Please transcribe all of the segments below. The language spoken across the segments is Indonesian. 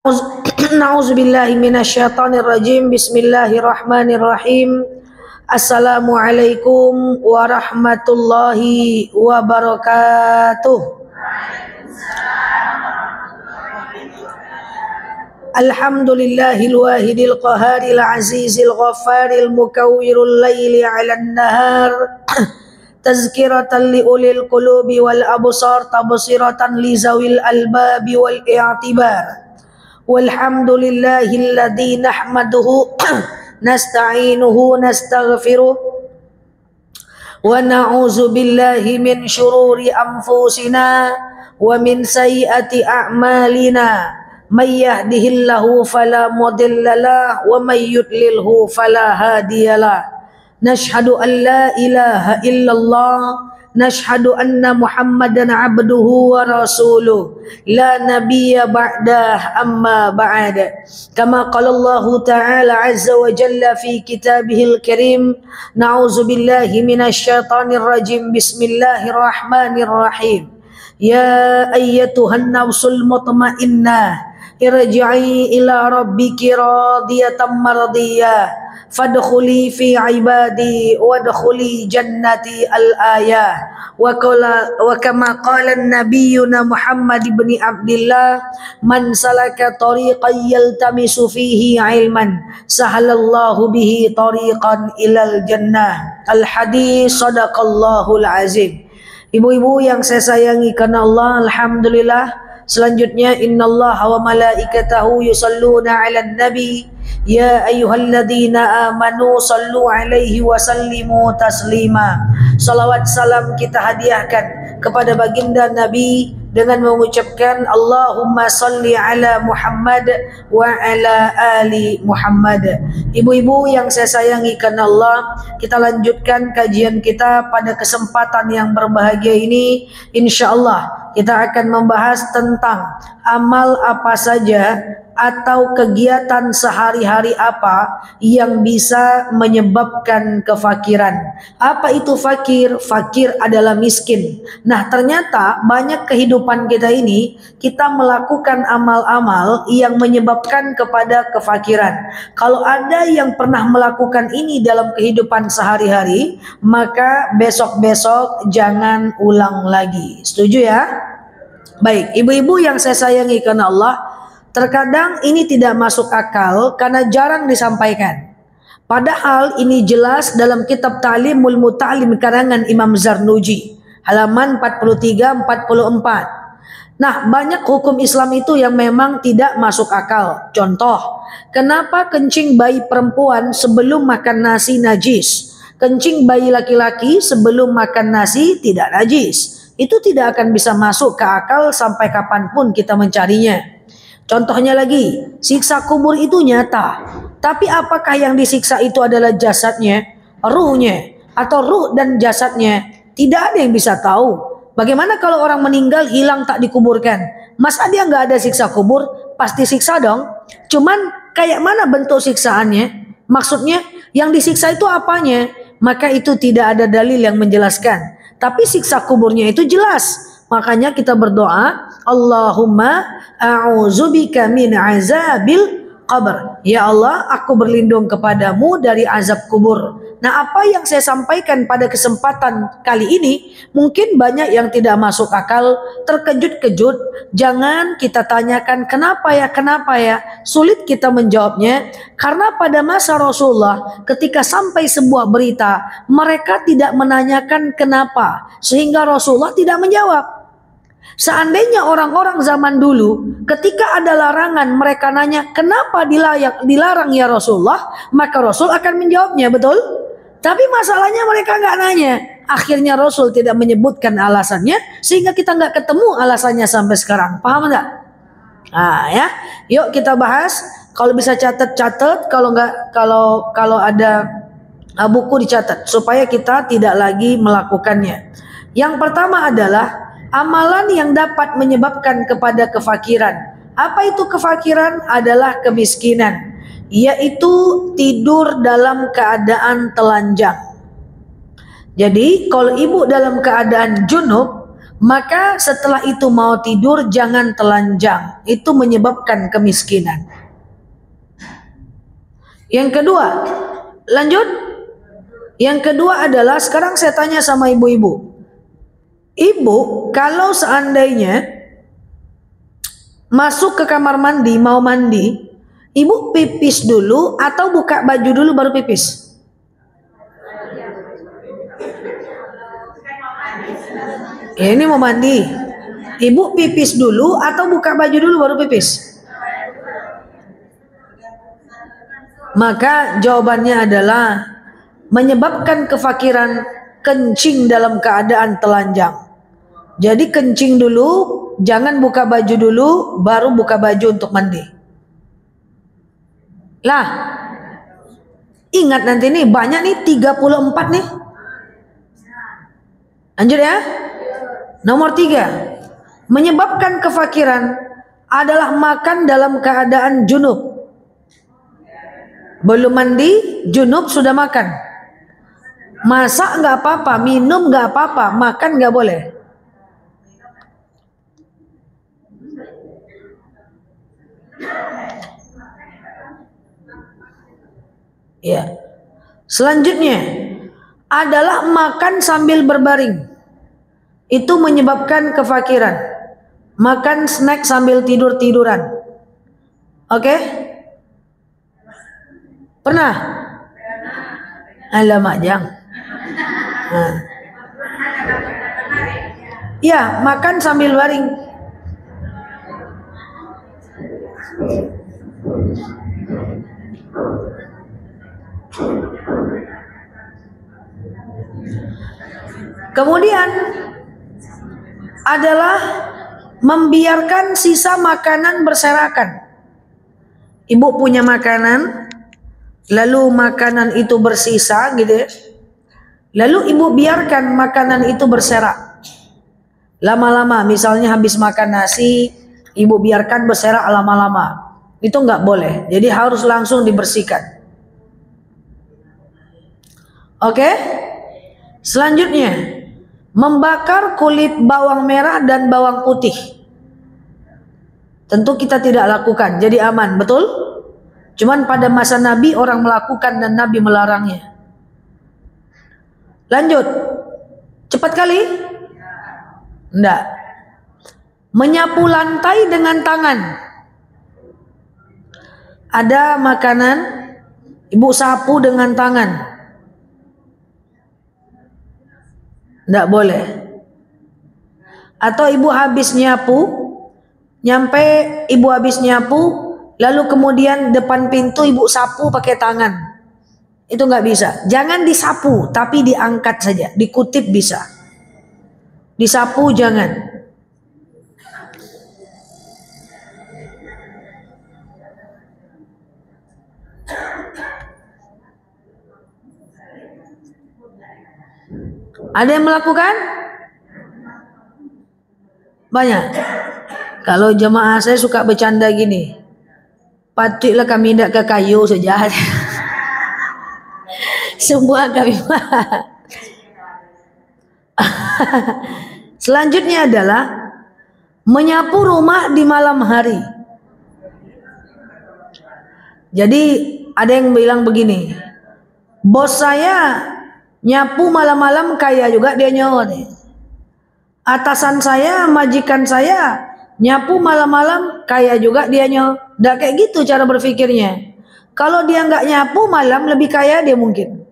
Na'udzubillahi minasyaitonirrajim. Bismillahirrahmanirrahim. Assalamualaikum warahmatullahi wabarakatuh. Alhamdulillahil wahidil qaharil azizil ghaffaril mukawwirul laili 'alan nahar. Tazkiratan li ulil qulubi wal absar, tabsiratan li zawil albabi wal i'tibar. Walhamdulillahilladzi nahmaduhu nasta'inuhu nastaghfiruh wa na'udzu billahi min syururi anfusina wa min sayyiati a'malina may yahdihillahu fala mudhillalah wa may yudlilhu fala hadiyalah. Nashhadu an la ilaha illallah, nashhadu anna Muhammadan abduhu wa rasuluh, la nabiyya ba'dah, amma ba'd. Kama qala Allah ta'ala azza wa jalla fi kitabihil karim, na'udzu billahi minasyaitonir rajim. Bismillahirrahmanirrahim. Ya ayyatuhan nafsul mutmainnah, irji'i ila rabbiki radiyatan mardiyah, fadkhuli fi ibadi wadkhuli jannati al-ayah. Wa kama qala nabiyyuna Muhammad ibn Abdillah, man salaka tariqan yaltamisu fihi ilman sahalallahu bihi tariqan ilal jannah. Al-hadis, sadaqallahul azim. Ibu-ibu yang saya sayangi karena Allah, alhamdulillah. Selanjutnya, innallaha wa malaikatahu yusalluna 'alan nabi ya ayyuhalladzina amanu sallu 'alaihi wa sallimu taslima. Salawat salam kita hadiahkan kepada baginda Nabi dengan mengucapkan Allahumma salli ala Muhammad wa ala ali Muhammad. Ibu-ibu yang saya sayangi karena Allah, kita lanjutkan kajian kita pada kesempatan yang berbahagia ini. InsyaAllah kita akan membahas tentang amal apa saja atau kegiatan sehari-hari apa yang bisa menyebabkan kefakiran. Apa itu fakir? Fakir adalah miskin. Nah, ternyata banyak kehidupan kita ini kita melakukan amal-amal yang menyebabkan kepada kefakiran. Kalau ada yang pernah melakukan ini dalam kehidupan sehari-hari, maka besok-besok jangan ulang lagi. Setuju ya? Baik, ibu-ibu yang saya sayangi karena Allah, terkadang ini tidak masuk akal karena jarang disampaikan. Padahal ini jelas dalam kitab Ta'limul Muta'allim karangan Imam Zarnuji, halaman 43-44. Nah, banyak hukum Islam itu yang memang tidak masuk akal. Contoh, kenapa kencing bayi perempuan sebelum makan nasi najis? Kencing bayi laki-laki sebelum makan nasi tidak najis. Itu tidak akan bisa masuk ke akal sampai kapanpun kita mencarinya. Contohnya lagi, siksa kubur itu nyata. Tapi apakah yang disiksa itu adalah jasadnya, ruhnya, atau ruh dan jasadnya? Tidak ada yang bisa tahu. Bagaimana kalau orang meninggal hilang tak dikuburkan? Masa dia nggak ada siksa kubur? Pasti siksa dong. Cuman kayak mana bentuk siksaannya? Maksudnya yang disiksa itu apanya? Maka itu tidak ada dalil yang menjelaskan. Tapi siksa kuburnya itu jelas. Makanya kita berdoa, Allahumma a'udzubika min azabil qabr. Ya Allah, aku berlindung kepadamu dari azab kubur. Nah, apa yang saya sampaikan pada kesempatan kali ini mungkin banyak yang tidak masuk akal, terkejut-kejut. Jangan kita tanyakan kenapa ya, sulit kita menjawabnya. Karena pada masa Rasulullah ketika sampai sebuah berita, mereka tidak menanyakan kenapa, sehingga Rasulullah tidak menjawab. Seandainya orang-orang zaman dulu ketika ada larangan mereka nanya kenapa dilarang ya Rasulullah, maka Rasul akan menjawabnya, betul? Tapi masalahnya mereka nggak nanya. Akhirnya Rasul tidak menyebutkan alasannya, sehingga kita nggak ketemu alasannya sampai sekarang. Paham nggak? Nah ya, yuk kita bahas. Kalau bisa catat, kalau ada buku dicatat supaya kita tidak lagi melakukannya. Yang pertama adalah amalan yang dapat menyebabkan kepada kefakiran. Apa itu kefakiran? Adalah kemiskinan, yaitu tidur dalam keadaan telanjang. Jadi kalau ibu dalam keadaan junub, Maka setelah itu mau tidur jangan telanjang. Itu menyebabkan kemiskinan. Yang kedua, lanjut. Yang kedua adalah sekarang saya tanya sama ibu-ibu. Ibu, kalau seandainya masuk ke kamar mandi, mau mandi, ibu pipis dulu atau buka baju dulu baru pipis? Ya, ini mau mandi. Ibu pipis dulu atau buka baju dulu baru pipis? Maka jawabannya adalah menyebabkan kefakiran kencing dalam keadaan telanjang. Jadi kencing dulu, jangan buka baju dulu, baru buka baju untuk mandi. Lah, ingat nanti nih, banyak nih 34 nih. Lanjut ya. Nomor 3, menyebabkan kefakiran adalah makan dalam keadaan junub. Belum mandi, junub sudah makan. Masak nggak apa-apa, minum nggak apa-apa, makan nggak boleh. Ya. Selanjutnya adalah makan sambil berbaring. Itu menyebabkan kefakiran. Makan snack sambil tidur-tiduran. Oke? Pernah? Alamak, jang. Nah. Ya, makan sambil baring. Kemudian adalah membiarkan sisa makanan berserakan. Ibu punya makanan, lalu makanan itu bersisa gitu ya. Lalu ibu biarkan makanan itu berserak. Lama-lama, misalnya habis makan nasi, ibu biarkan berserak lama-lama. Itu nggak boleh. Jadi harus langsung dibersihkan. Oke? Selanjutnya, membakar kulit bawang merah dan bawang putih. Tentu kita tidak lakukan, jadi aman, betul? Cuman pada masa Nabi orang melakukan dan Nabi melarangnya. Lanjut. Cepat kali? Enggak. Menyapu lantai dengan tangan. Ada makanan, ibu sapu dengan tangan. Enggak boleh. Atau ibu habis nyapu, ibu habis nyapu, lalu kemudian depan pintu ibu sapu pakai tangan. Itu nggak bisa. Jangan disapu, tapi diangkat saja, dikutip bisa. Disapu jangan. Ada yang melakukan? Banyak. Kalau jemaah saya suka bercanda gini, patutlah kami tidak ke kayu saja. Semua kami. Selanjutnya adalah menyapu rumah di malam hari. Jadi ada yang bilang begini, bos saya nyapu malam-malam kaya juga dia nyawa nih. Atasan saya, majikan saya nyapu malam-malam kaya juga dia nyawa. Nggak kayak gitu cara berpikirnya. Kalau dia nggak nyapu malam lebih kaya dia mungkin.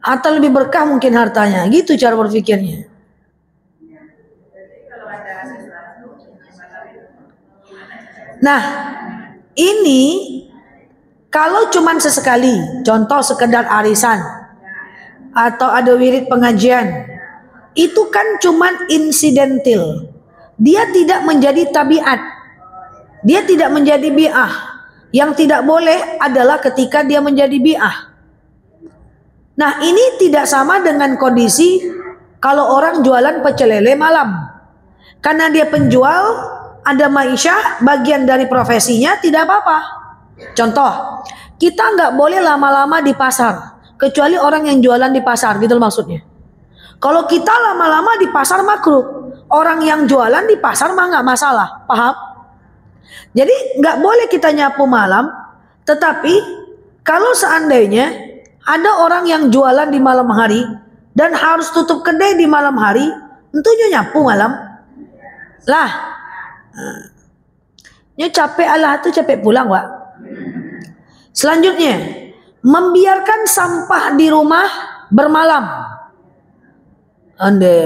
Atau lebih berkah mungkin hartanya. Gitu cara berpikirnya. Nah, ini kalau cuman sesekali, contoh sekedar arisan atau ada wirid pengajian, itu kan cuman insidental. Dia tidak menjadi tabiat. Dia tidak menjadi bi'ah. Yang tidak boleh adalah ketika dia menjadi bi'ah. Nah, ini tidak sama dengan kondisi kalau orang jualan pecel lele malam. Karena dia penjual, ada ma'isyah, bagian dari profesinya, tidak apa-apa. Contoh, kita nggak boleh lama-lama di pasar, kecuali orang yang jualan di pasar, gitu maksudnya. Kalau kita lama-lama di pasar makruh, Orang yang jualan di pasar mah nggak masalah, paham? Jadi nggak boleh kita nyapu malam, tetapi kalau seandainya ada orang yang jualan di malam hari dan harus tutup kedai di malam hari, tentunya nyapu malam lah. Nyo capek Allah tuh capek pulang, Pak. Selanjutnya, membiarkan sampah di rumah bermalam. Ande.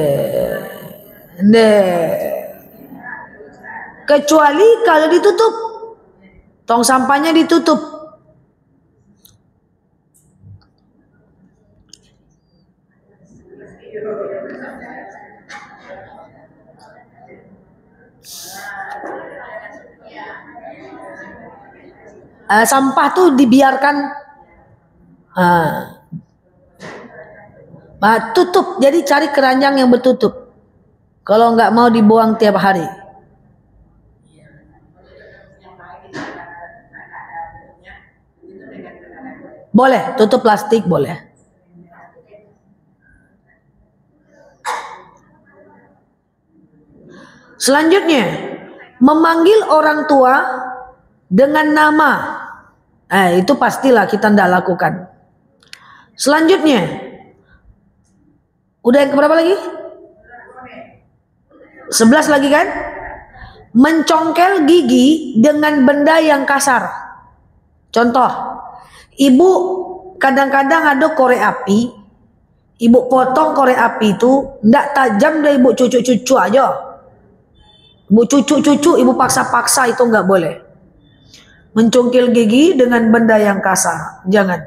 Kecuali kalau ditutup. Tong sampahnya ditutup. Sampah tuh dibiarkan tutup, jadi cari keranjang yang bertutup kalau nggak mau dibuang tiap hari. Boleh tutup plastik, boleh. Selanjutnya, memanggil orang tua dengan nama. Itu pastilah kita tidak lakukan. Selanjutnya, udah yang keberapa lagi? 11 lagi kan? Mencongkel gigi dengan benda yang kasar. Contoh, ibu kadang-kadang ada korek api, ibu potong korek api itu tidak tajam, dari ibu cucu-cucu aja. Ibu cucu-cucu, ibu paksa-paksa, itu nggak boleh. Mencungkil gigi dengan benda yang kasar, jangan.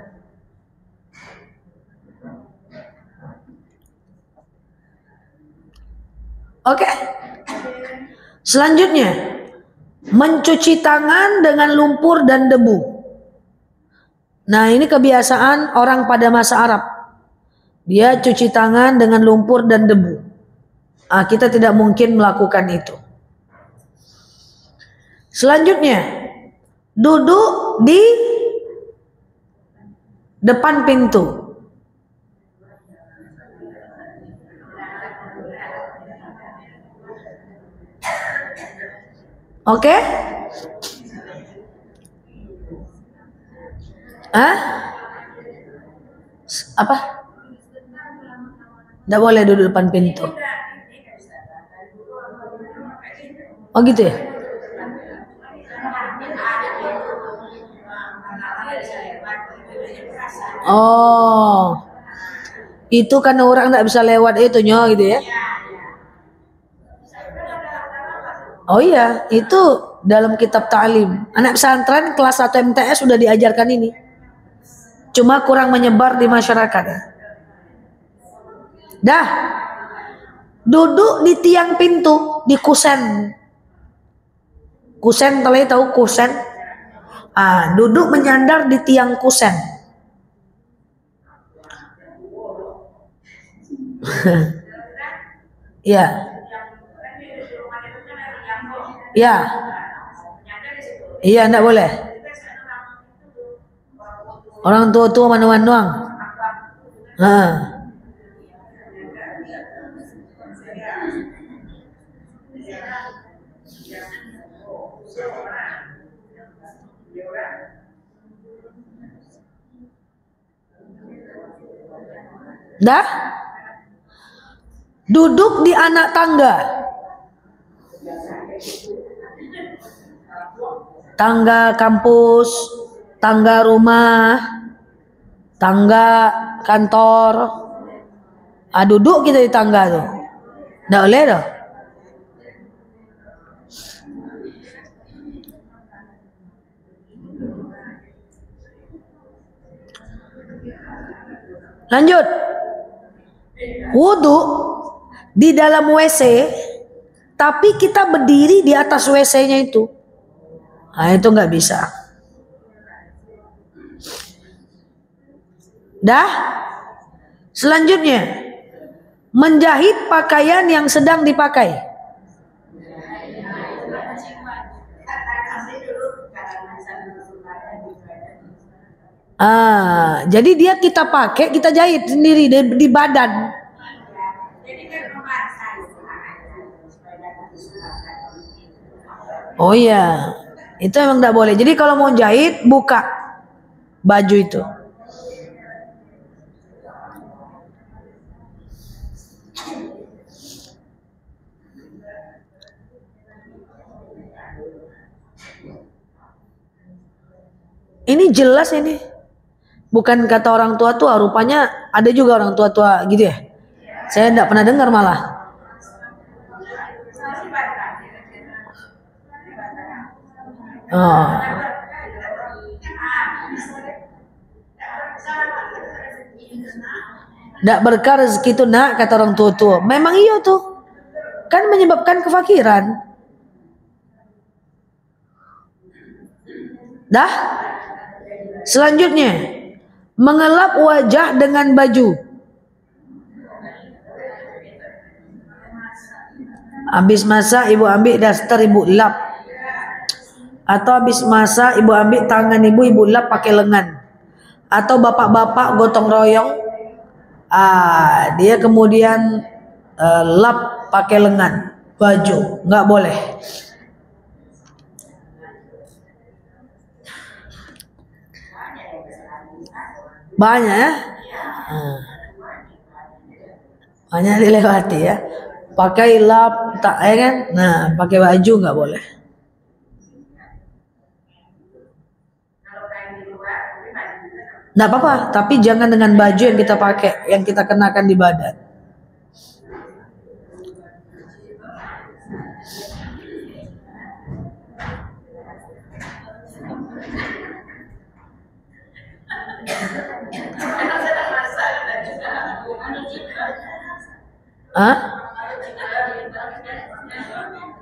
Oke. Selanjutnya, mencuci tangan dengan lumpur dan debu. Nah, ini kebiasaan orang pada masa Arab. Dia cuci tangan dengan lumpur dan debu. Kita tidak mungkin melakukan itu. Selanjutnya, duduk di depan pintu. Oke? Apa? Tidak boleh duduk depan pintu. Oh gitu ya? Oh, itu karena orang tidak bisa lewat itu gitu ya? Oh iya, itu dalam kitab ta'lim. Anak pesantren kelas 1 MTS sudah diajarkan ini. Cuma kurang menyebar di masyarakat. Dah, duduk di tiang pintu, di kusen. Kusen, kalian tahu kusen? Duduk menyandar di tiang kusen. Ya. Ya. Iya, enggak boleh. Orang tua-tua manuan doang. Dah? Duduk di anak tangga. Tangga kampus, tangga rumah, tangga kantor. Duduk kita di tangga tuh. Nggak boleh dah. Lanjut. Wudu di dalam WC, tapi kita berdiri di atas WC-nya itu. Itu nggak bisa. Dah? Selanjutnya, menjahit pakaian yang sedang dipakai. Jadi dia kita pakai, kita jahit sendiri di badan. Oh iya, itu emang tidak boleh. Jadi kalau mau jahit, buka baju itu. Ini jelas ini. Bukan kata orang tua-tua, rupanya ada juga orang tua-tua gitu ya. Saya tidak pernah dengar malah. Oh. Tidak berkah rezeki itu nak, kata orang tua-tua. Memang iya tuh. Kan menyebabkan kefakiran. Dah. Selanjutnya, mengelap wajah dengan baju. Habis masak ibu ambil daster ibu lap. Atau habis masak ibu ambil tangan ibu lap pakai lengan. Atau bapak-bapak gotong royong, dia kemudian lap pakai lengan baju, nggak boleh. Banyak ya, banyak dilewati ya. Pakai lap tak ya kan, nah pakai baju nggak boleh. Nggak apa-apa, tapi jangan dengan baju yang kita pakai, yang kita kenakan di badan. Hah?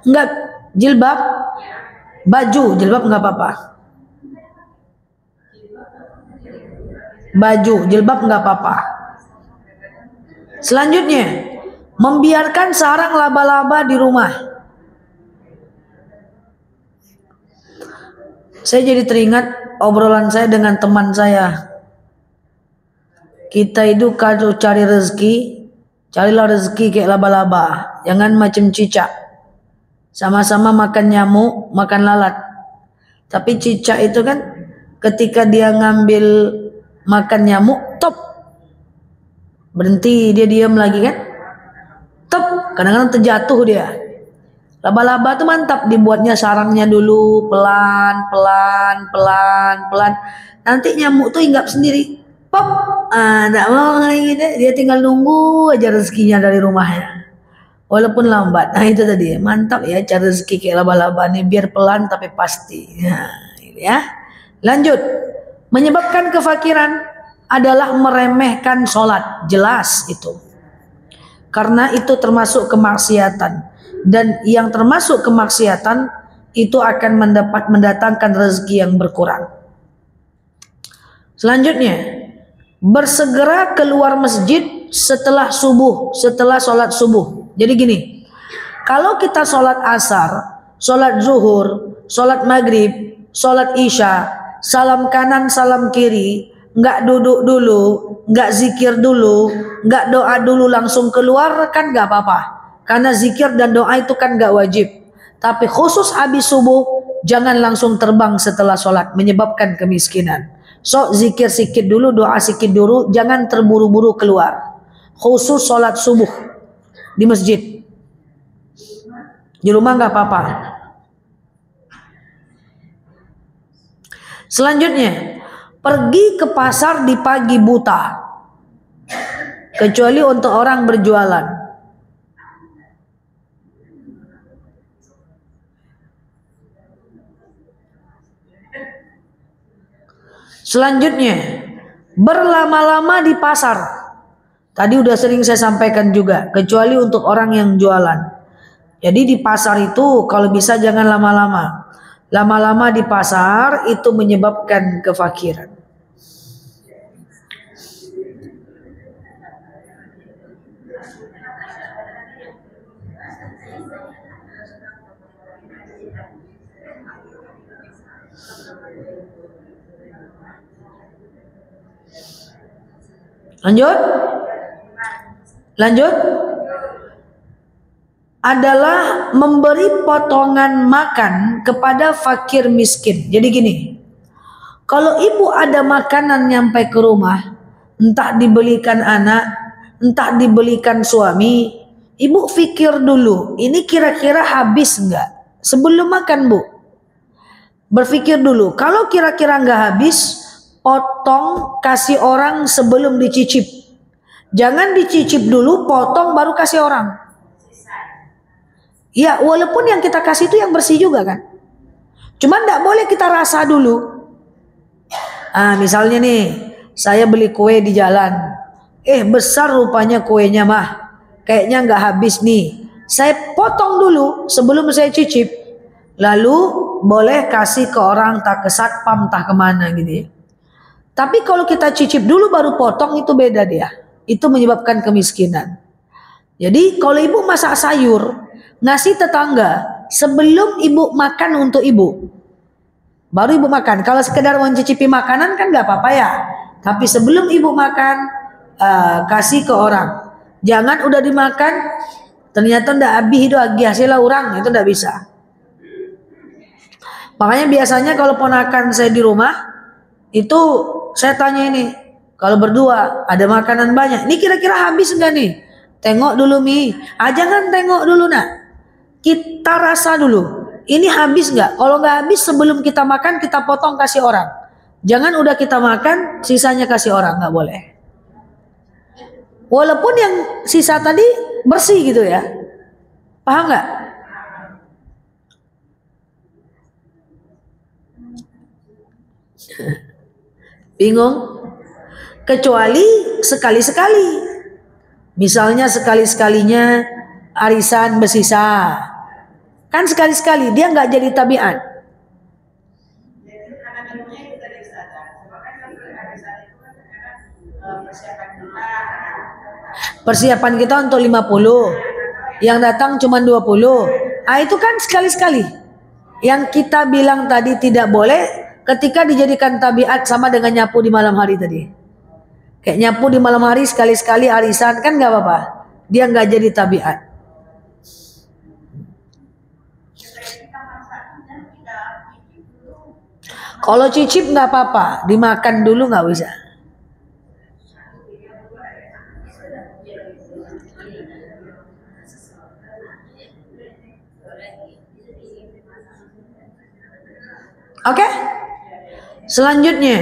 Enggak, jilbab, baju, jilbab nggak apa-apa. Baju, jilbab nggak apa-apa. Selanjutnya, membiarkan sarang laba-laba di rumah. Saya jadi teringat obrolan saya dengan teman saya. Kita itu kalau cari rezeki, carilah rezeki kayak laba-laba, jangan macam cicak. Sama-sama makan nyamuk, makan lalat. Tapi cicak itu kan ketika dia ngambil makan nyamuk, top. Berhenti, dia diam lagi kan? Top, kadang-kadang terjatuh dia. Laba-laba tuh mantap, dibuatnya sarangnya dulu, pelan, pelan, pelan, pelan. Nanti nyamuk tuh hinggap sendiri. Pop, enggak mau kayak gitu. Dia tinggal nunggu aja rezekinya dari rumahnya. Walaupun lambat. Nah itu tadi, mantap ya cara rezeki kayak laba-laba nih, biar pelan tapi pasti. Nah, ini ya. Lanjut, menyebabkan kefakiran adalah meremehkan sholat, jelas itu. Karena itu termasuk kemaksiatan, dan yang termasuk kemaksiatan itu akan mendatangkan rezeki yang berkurang. Selanjutnya, bersegera keluar masjid setelah subuh, setelah sholat subuh. Jadi gini, kalau kita sholat asar, sholat zuhur, sholat maghrib, sholat isya, salam kanan salam kiri, nggak duduk dulu, nggak zikir dulu, nggak doa dulu langsung keluar, kan nggak apa-apa. Karena zikir dan doa itu kan nggak wajib. Tapi khusus habis subuh, jangan langsung terbang setelah sholat, menyebabkan kemiskinan. So zikir sikit dulu, doa sikit dulu, jangan terburu-buru keluar. Khusus sholat subuh di masjid. Di rumah nggak apa-apa. Selanjutnya, pergi ke pasar di pagi buta, kecuali untuk orang berjualan. Selanjutnya, berlama-lama di pasar. Tadi udah sering saya sampaikan juga, kecuali untuk orang yang jualan. Jadi di pasar itu kalau bisa jangan lama-lama. Lama-lama di pasar itu menyebabkan kefakiran. Lanjut. Lanjut. adalah memberi potongan makan kepada fakir miskin. Jadi gini, kalau ibu ada makanan nyampe ke rumah, entah dibelikan anak, entah dibelikan suami, ibu pikir dulu, ini kira-kira habis enggak? Sebelum makan, Bu. Berpikir dulu, kalau kira-kira enggak habis, potong kasih orang sebelum dicicip. Jangan dicicip dulu, potong baru kasih orang. Ya, walaupun yang kita kasih itu yang bersih juga kan. Cuman enggak boleh kita rasa dulu. Misalnya nih, saya beli kue di jalan. Besar rupanya kuenya mah. Kayaknya enggak habis nih. Saya potong dulu sebelum saya cicip. Lalu boleh kasih ke orang, tak ke satpam, tak kemana gitu ya. Tapi kalau kita cicip dulu baru potong, itu beda dia. Itu menyebabkan kemiskinan. Jadi kalau ibu masak sayur, ngasih tetangga sebelum ibu makan untuk ibu. Baru ibu makan. Kalau sekedar mencicipi makanan kan gak apa-apa ya. Tapi sebelum ibu makan, kasih ke orang. Jangan udah dimakan, ternyata ndak habis itu lagi hasil orang, itu ndak bisa. Makanya biasanya kalau ponakan saya di rumah, itu saya tanya ini, kalau berdua ada makanan banyak, ini kira-kira habis enggak nih? Tengok dulu Mi. Jangan tengok dulu nak. Kita rasa dulu. Ini habis enggak? Kalau enggak habis sebelum kita makan kita potong kasih orang. Jangan udah kita makan sisanya kasih orang, enggak boleh. Walaupun yang sisa tadi bersih gitu ya. Paham enggak? Bingung? Kecuali sekali-sekali. Misalnya sekali-sekalinya arisan bersisa. Kan sekali-sekali, dia nggak jadi tabiat. Persiapan kita untuk 50, yang datang cuma 20. Itu kan sekali-sekali. Yang kita bilang tadi tidak boleh ketika dijadikan tabiat sama dengan nyapu di malam hari tadi. Kayak nyapu di malam hari sekali-sekali arisan kan nggak apa-apa. Dia nggak jadi tabiat. Kalau cicip nggak apa-apa, dimakan dulu nggak bisa. Oke? Selanjutnya,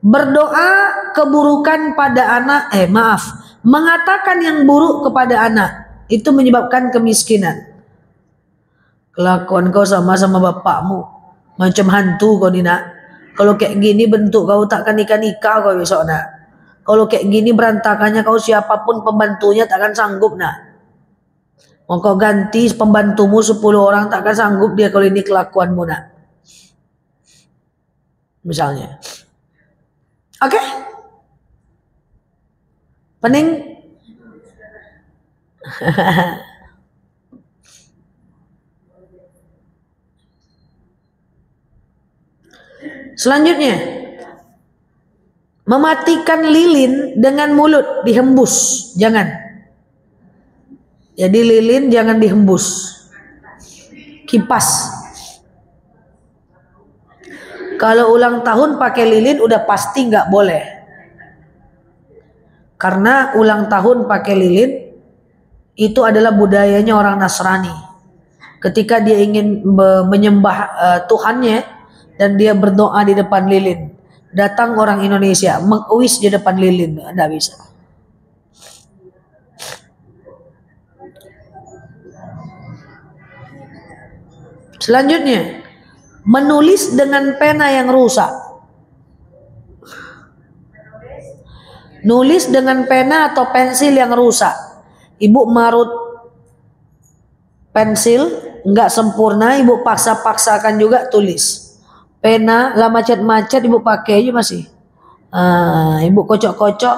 berdoa keburukan pada anak, mengatakan yang buruk kepada anak, itu menyebabkan kemiskinan. Kelakuan kau sama bapakmu, macam hantu kau ni nak. Kalau kayak gini bentuk kau takkan nikah kau besok nak. Kalau kayak gini berantakannya kau, siapapun pembantunya takkan sanggup nak. Mau kau ganti pembantumu 10 orang takkan sanggup dia kalau ini kelakuanmu nak. Misalnya. Oke? Pening? Selanjutnya, mematikan lilin dengan mulut, dihembus, jangan. Jadi lilin jangan dihembus. Kipas. Kalau ulang tahun pakai lilin udah pasti nggak boleh. Karena ulang tahun pakai lilin itu adalah budayanya orang Nasrani. Ketika dia ingin menyembah Tuhannya dan dia berdoa di depan lilin, datang orang Indonesia menguis di depan lilin, nggak bisa. Selanjutnya, menulis dengan pena yang rusak. Nulis dengan pena atau pensil yang rusak. Ibu marut pensil nggak sempurna, ibu paksa-paksakan juga tulis. Pena lah macet-macet ibu pakai aja masih. Ibu kocok-kocok.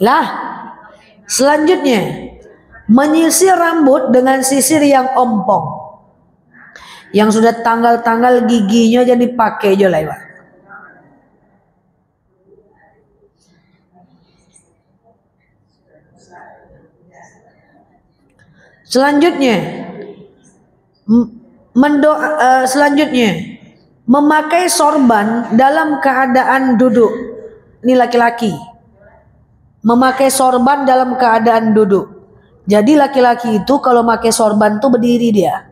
Lah, selanjutnya, menyisir rambut dengan sisir yang ompong. Yang sudah tanggal-tanggal giginya aja dipakai aja lah, Pak. Selanjutnya, selanjutnya memakai sorban dalam keadaan duduk. Ini laki-laki. Memakai sorban dalam keadaan duduk. Jadi laki-laki itu kalau pakai sorban tuh berdiri dia.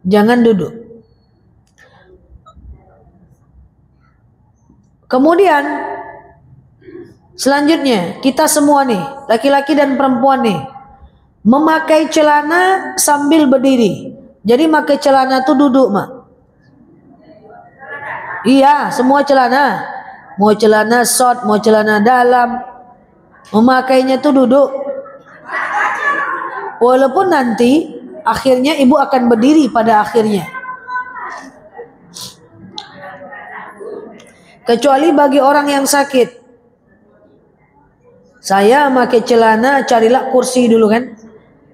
Jangan duduk. Kemudian selanjutnya kita semua nih, laki-laki dan perempuan nih, memakai celana sambil berdiri. Jadi pakai celana tuh duduk, Mak. Iya, semua celana. Mau celana short, mau celana dalam, memakainya tuh duduk. Walaupun nanti akhirnya ibu akan berdiri pada akhirnya. Kecuali bagi orang yang sakit. Saya pakai celana, carilah kursi dulu kan.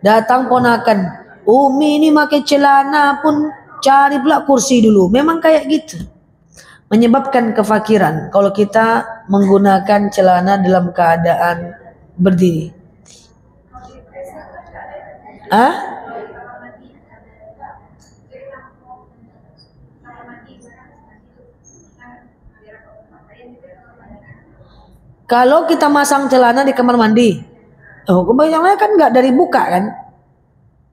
Datang ponakan, Umi ini pakai celana pun cari pula kursi dulu. Memang kayak gitu. Menyebabkan kefakiran kalau kita menggunakan celana dalam keadaan berdiri. Kalau kita masang celana di kamar mandi, kebanyakan kan nggak dari buka kan,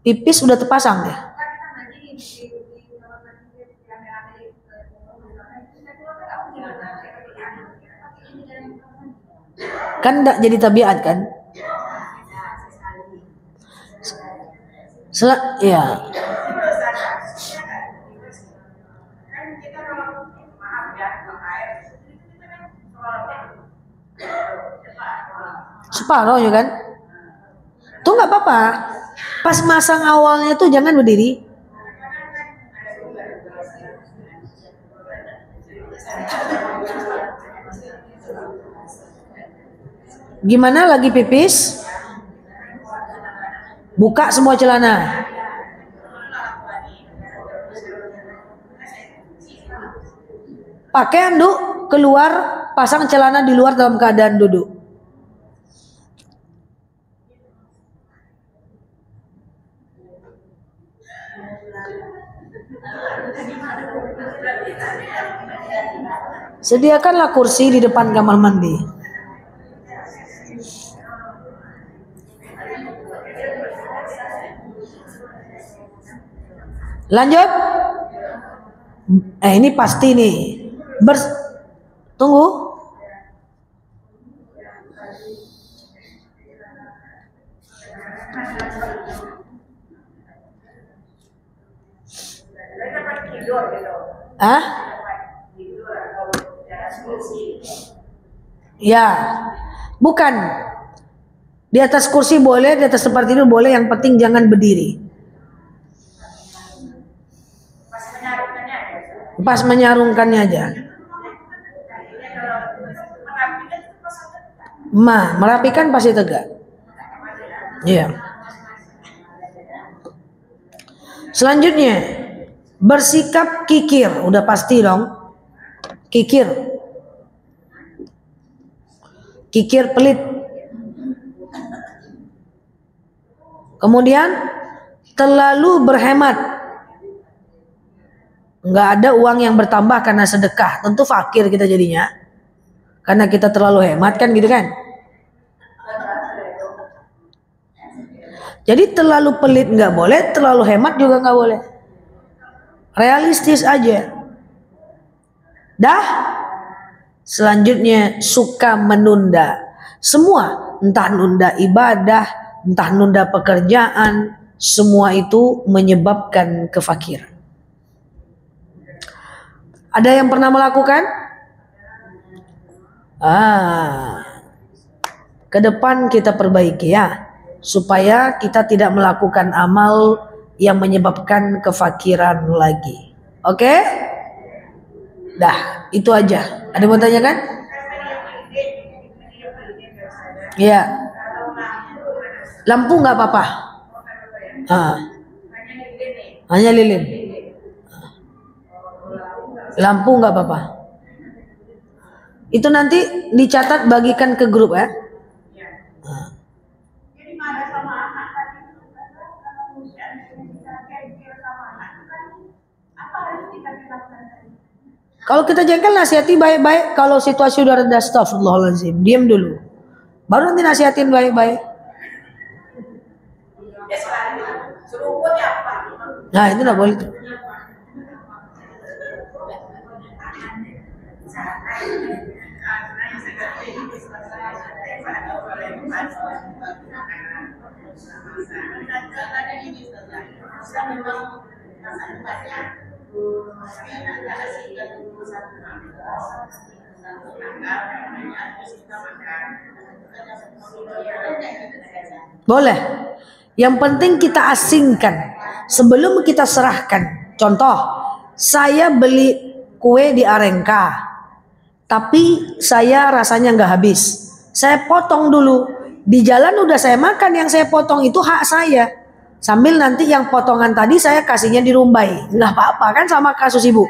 pipis sudah terpasang ya. Kan nggak jadi tabiat kan? Ya. Separuh ya kan? Tuh nggak apa-apa. Pas masang awalnya tuh jangan berdiri. Gimana lagi pipis? Buka semua celana. Pakai handuk, keluar, pasang celana di luar dalam keadaan duduk. Sediakanlah kursi di depan kamar mandi. Lanjut. Ini pasti nih. Tunggu. Ya, bukan. Di atas kursi boleh, di atas tempat tidur boleh, yang penting jangan berdiri. Pas menyarungkannya aja. Merapikan pasti tegak. Iya. Selanjutnya, bersikap kikir, udah pasti dong. Kikir. Kikir pelit. Kemudian terlalu berhemat. Nggak ada uang yang bertambah karena sedekah. Tentu fakir kita jadinya. Karena kita terlalu hemat kan gitu kan. Jadi terlalu pelit nggak boleh, terlalu hemat juga nggak boleh. Realistis aja. Dah. Selanjutnya suka menunda. Semua, entah nunda ibadah, entah nunda pekerjaan, semua itu menyebabkan kefakiran. Ada yang pernah melakukan? Ke depan kita perbaiki ya, supaya kita tidak melakukan amal yang menyebabkan kefakiran lagi. Oke? Dah, itu aja. Ada yang mau tanya kan? Iya. Lampu nggak apa-apa. Hanya lilin. Lampu nggak apa-apa. Itu nanti dicatat, bagikan ke grup ya. Kalau kita jengkel, nasihati baik-baik. Kalau situasi udah reda, astagfirullahaladzim, diam dulu. Baru nanti nasihatin baik-baik. Nah itu nggak boleh. Boleh. Yang penting kita asingkan sebelum kita serahkan. Contoh, saya beli kue di Arengka, tapi saya rasanya nggak habis. Saya potong dulu. Di jalan udah saya makan, yang saya potong itu hak saya. Sambil nanti yang potongan tadi saya kasihnya di Rumbai. Nggak apa-apa kan, sama kasus ibu.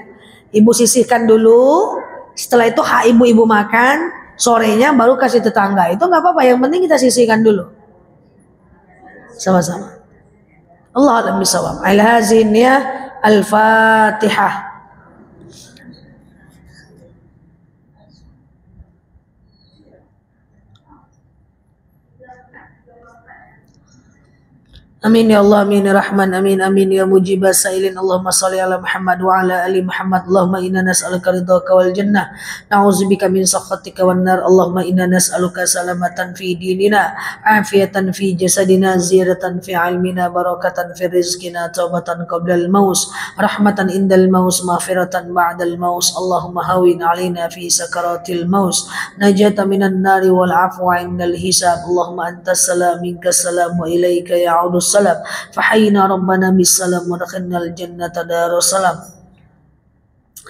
Ibu sisihkan dulu, setelah itu hak ibu-ibu makan, sorenya baru kasih tetangga. Itu nggak apa-apa, yang penting kita sisihkan dulu. Sama-sama. Allah a'lam bishawab. Al-hazin ya, Al-Fatihah. Amin ya Allah, amin ya Rahman, amin amin ya mujibah sa'ilin. Allahumma salli ala Muhammad wa ala ali Muhammad. Allahumma inna nas'aluka ridhaka wal jannah, na'udzubika min sakhatika wan nar. Allahumma inna nas'aluka salamatan fi dinina, afiatan fi jasadina, ziyadatan fi ilmina, barakatan fi rizqina, taubatan qabla al-maus, rahmatan indal maus, maghfiratan ba'dal maus. Allahumma hawin alaina fi sakaratil maus, najata minan nari wal afwa indal hisab. Allahumma antas salam minkas salam wa ilaika ya'udus salam. Fahayyina rabbana bisalam wa dakhalna al-jannata darussalam.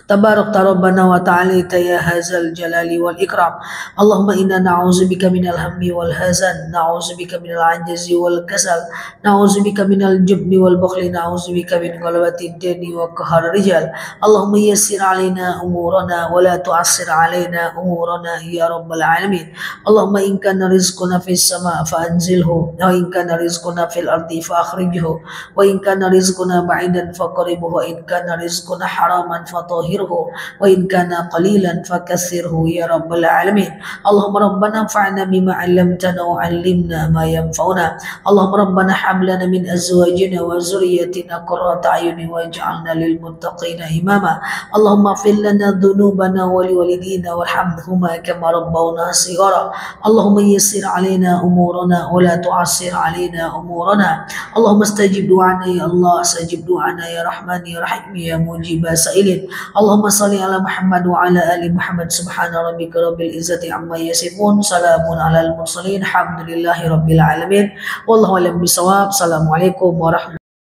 Tabarakta Rabbana wa ta'alita ya hazal jalali wal ikram. Allahumma inna na'udzubika minal hammi wal hazan, na'udzubika minal ajzi wal kasal, na'udzubika minal jubni wal bukhli, na'udzubika min ghalabati ad-dini wa qahar rijal. Allahumma yassir alaina umurana wa la tu'assir alaina umurana ya rabbal alamin. Allahumma in kana rizquna fis sama' fa anzilhu, wa in kana rizquna fil ardi fa akhrijhu, wa in kana rizquna ba'idan fa qaribhu, wa in kana rizquna haraman fa tahhir, wa in kana qalilan fakassirhu ya rabbal alamin. Allahumma rabbana anfa'na bima 'allamtana wa 'allimna ma yanfa'una. Allahumma rabbana hab lana min azwajina wa dhurriyyatina qurrata a'yunin waj'alna lil muttaqina imama. Allahumma ighfir lana dhunubana wa liwalidina warhamhuma kama rabbawna shighara. Allahumma yassir 'alaina umurana wa la tu'assir 'alaina umurana. Allahumma istajib du'ana ya Allah, istajib du'ana ya Rahman ya Rahim ya mujibah sa'ilin. Allahumma salli ala Muhammad wa ala ali Muhammad. Subhana rabbika rabbil izzati amma yasifun, salamun alal mursalin, alhamdulillahi rabbil alamin. Wallahu a'lam bishawab. Assalamualaikum warahmatullahi